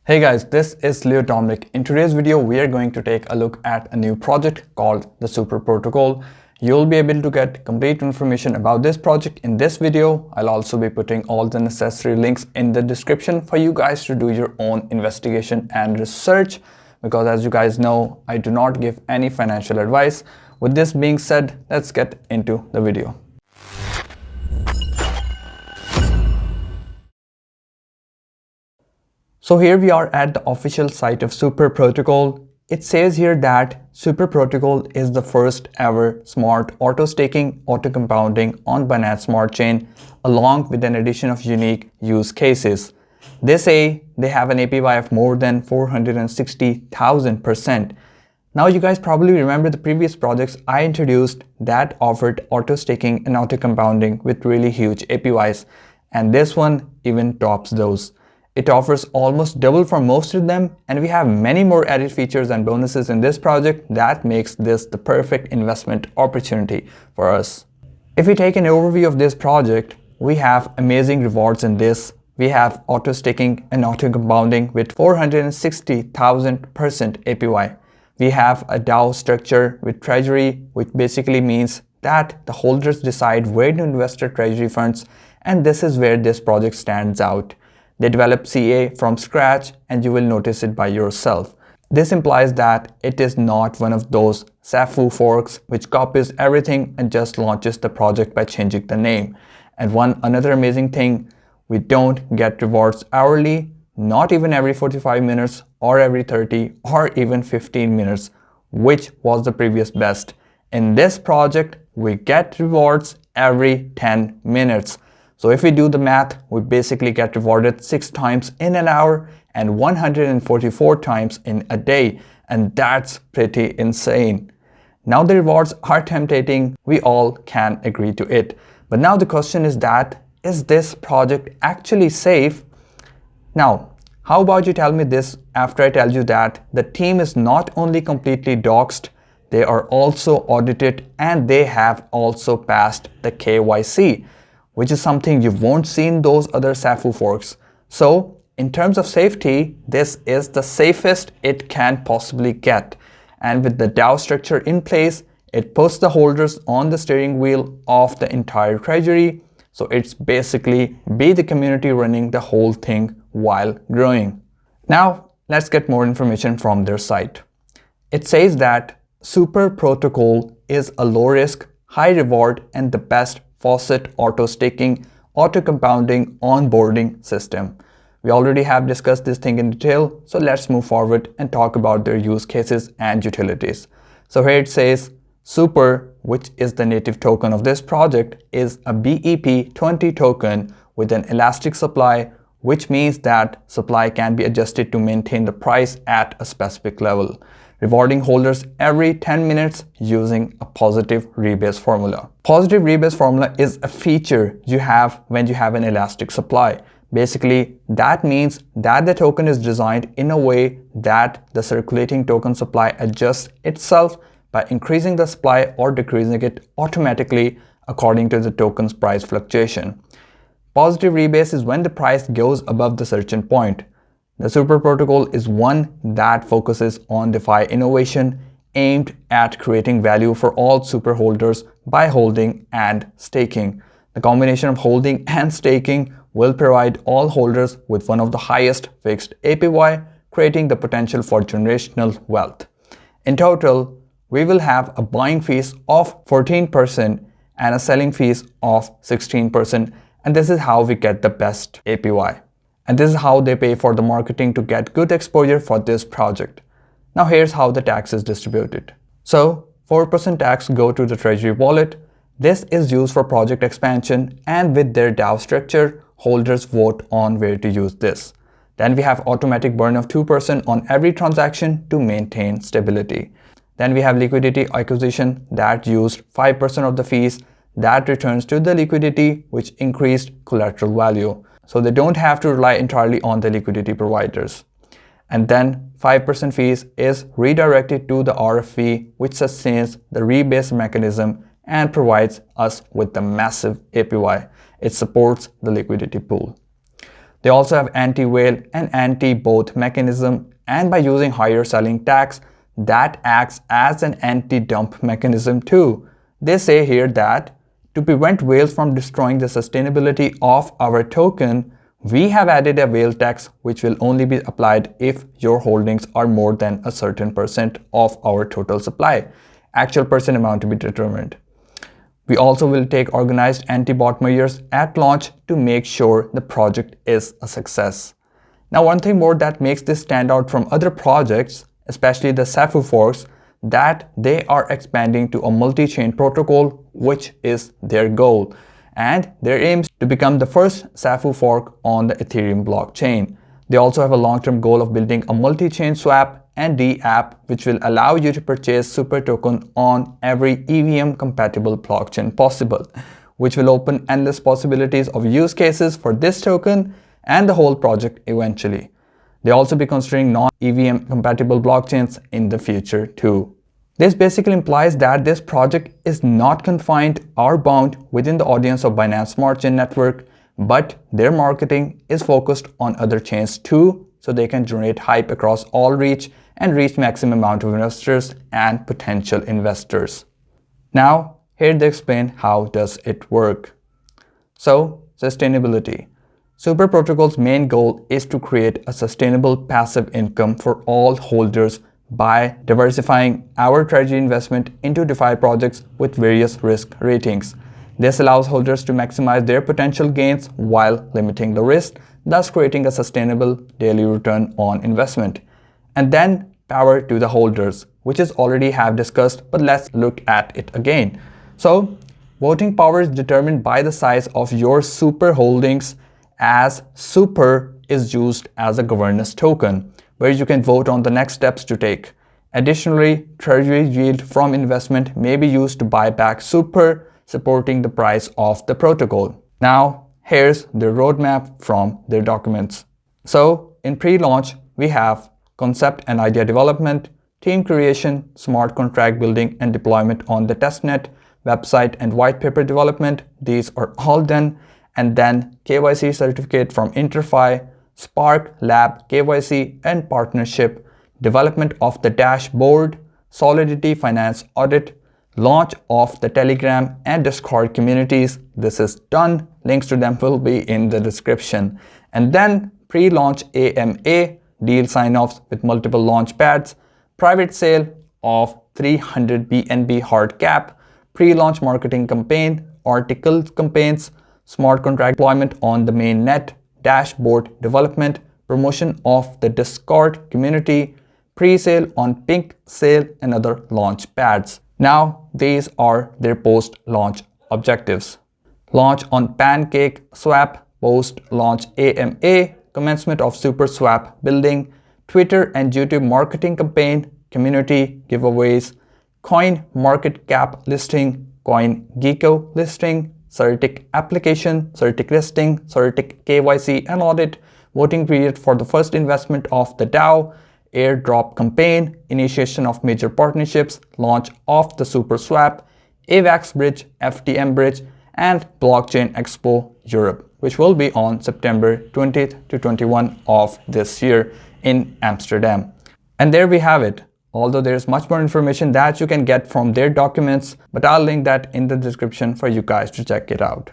Hey guys, this is Dominic. In today's video, we are going to take a look at a new project called the Suuper Protocol. You'll be able to get complete information about this project in this video. I'll also be putting all the necessary links in the description for you guys to do your own investigation and research, because as you guys know, I do not give any financial advice. With this being said, let's get into the video. So here we are at the official site of Suuper Protocol. It says here that Suuper Protocol is the first ever smart auto-staking, auto-compounding on Binance Smart Chain, along with an addition of unique use cases. They say they have an APY of more than 460,000%. Now you guys probably remember the previous projects I introduced that offered auto-staking and auto-compounding with really huge APYs, and this one even tops those. It offers almost double for most of them, and we have many more added features and bonuses in this project that makes this the perfect investment opportunity for us. If we take an overview of this project, we have amazing rewards in this. We have auto staking and auto compounding with 460,000% APY. We have a DAO structure with treasury, which basically means that the holders decide where to invest their treasury funds, and this is where this project stands out. They develop CA from scratch, and you will notice it by yourself. This implies that it is not one of those Safu forks which copies everything and just launches the project by changing the name. And another amazing thing, we don't get rewards hourly, not even every 45 minutes or every 30 or even 15 minutes, which was the previous best. In this project, we get rewards every 10 minutes. So if we do the math, we basically get rewarded 6 times in an hour and 144 times in a day. And that's pretty insane. Now the rewards are tempting. We all can agree to it. But now the question is that, is this project actually safe? Now, how about you tell me this after I tell you that the team is not only completely doxed, they are also audited, and they have also passed the KYC, which is something you won't see in those other Safu forks. So in terms of safety, this is the safest it can possibly get. And with the DAO structure in place, it puts the holders on the steering wheel of the entire treasury. So it's basically be the community running the whole thing while growing. Now let's get more information from their site. It says that Suuper Protocol is a low risk, high reward, and the best faucet auto-staking, auto-compounding onboarding system. We already have discussed this thing in detail, so let's move forward and talk about their use cases and utilities. So here it says, Suuper, which is the native token of this project, is a BEP20 token with an elastic supply, which means that supply can be adjusted to maintain the price at a specific level, rewarding holders every 10 minutes using a positive rebase formula. Positive rebase formula is a feature you have when you have an elastic supply. Basically, that means that the token is designed in a way that the circulating token supply adjusts itself by increasing the supply or decreasing it automatically according to the token's price fluctuation. Positive rebase is when the price goes above the certain point. The Suuper Protocol is one that focuses on DeFi innovation aimed at creating value for all Suuper holders by holding and staking. The combination of holding and staking will provide all holders with one of the highest fixed APY, creating the potential for generational wealth. In total, we will have a buying fees of 14% and a selling fees of 16%, and this is how we get the best APY. And this is how they pay for the marketing to get good exposure for this project. Now here's how the tax is distributed. So 4% tax go to the treasury wallet. This is used for project expansion, and with their DAO structure, holders vote on where to use this. Then we have automatic burn of 2% on every transaction to maintain stability. Then we have liquidity acquisition that used 5% of the fees that returns to the liquidity, which increased collateral value. So they don't have to rely entirely on the liquidity providers. And then 5% fees is redirected to the RFV, which sustains the rebase mechanism and provides us with the massive APY. It supports the liquidity pool. They also have anti-whale and anti-both mechanism, and by using higher selling tax, that acts as an anti-dump mechanism too. They say here that to prevent whales from destroying the sustainability of our token, we have added a whale tax which will only be applied if your holdings are more than a certain percent of our total supply. Actual percent amount to be determined. We also will take organized anti-bot measures at launch to make sure the project is a success. Now, one thing more that makes this stand out from other projects, especially the Safu forks, that they are expanding to a multi-chain protocol, which is their goal. And their aim is to become the first Safu fork on the Ethereum blockchain. They also have a long-term goal of building a multi-chain swap and D app, which will allow you to purchase Suuper token on every EVM compatible blockchain possible, which will open endless possibilities of use cases for this token and the whole project eventually. They'll also be considering non-EVM compatible blockchains in the future too. This basically implies that this project is not confined or bound within the audience of Binance Smart Chain network, but their marketing is focused on other chains too, so they can generate hype across all reach and reach maximum amount of investors and potential investors. Now, here they explain how does it work. So, sustainability. Suuper Protocol's main goal is to create a sustainable passive income for all holders by diversifying our treasury investment into DeFi projects with various risk ratings. This allows holders to maximize their potential gains while limiting the risk, thus creating a sustainable daily return on investment. And then power to the holders, which is already have discussed, but let's look at it again. So, voting power is determined by the size of your Suuper holdings, as Suuper is used as a governance token, where you can vote on the next steps to take. Additionally, treasury yield from investment may be used to buy back Suuper, supporting the price of the protocol. Now, here's the roadmap from their documents. So, in pre-launch, we have concept and idea development, team creation, smart contract building and deployment on the testnet, website and white paper development. These are all done. And then KYC certificate from InterFi, Spark Lab KYC and partnership, development of the dashboard, Solidity Finance audit, launch of the Telegram and Discord communities. This is done. Links to them will be in the description. And then pre-launch AMA, deal sign-offs with multiple launch pads, private sale of 300 BNB hard cap, pre-launch marketing campaign, article campaigns, smart contract deployment on the mainnet, dashboard development, promotion of the Discord community, pre-sale on pinksale and other launch pads. Now, these are their post-launch objectives. Launch on pancakeswap, post-launch AMA, commencement of Suuper swap building, Twitter and YouTube marketing campaign, community giveaways, coinmarketcup listing, coingeko listing, Certic application, Certic listing, Certic KYC and audit, voting period for the first investment of the DAO, airdrop campaign, initiation of major partnerships, launch of the Suuper swap, AVAX bridge, FTM bridge, and Blockchain Expo Europe, which will be on September 20th to 21 of this year in Amsterdam. And there we have it. Although there's much more information that you can get from their documents, but I'll link that in the description for you guys to check it out.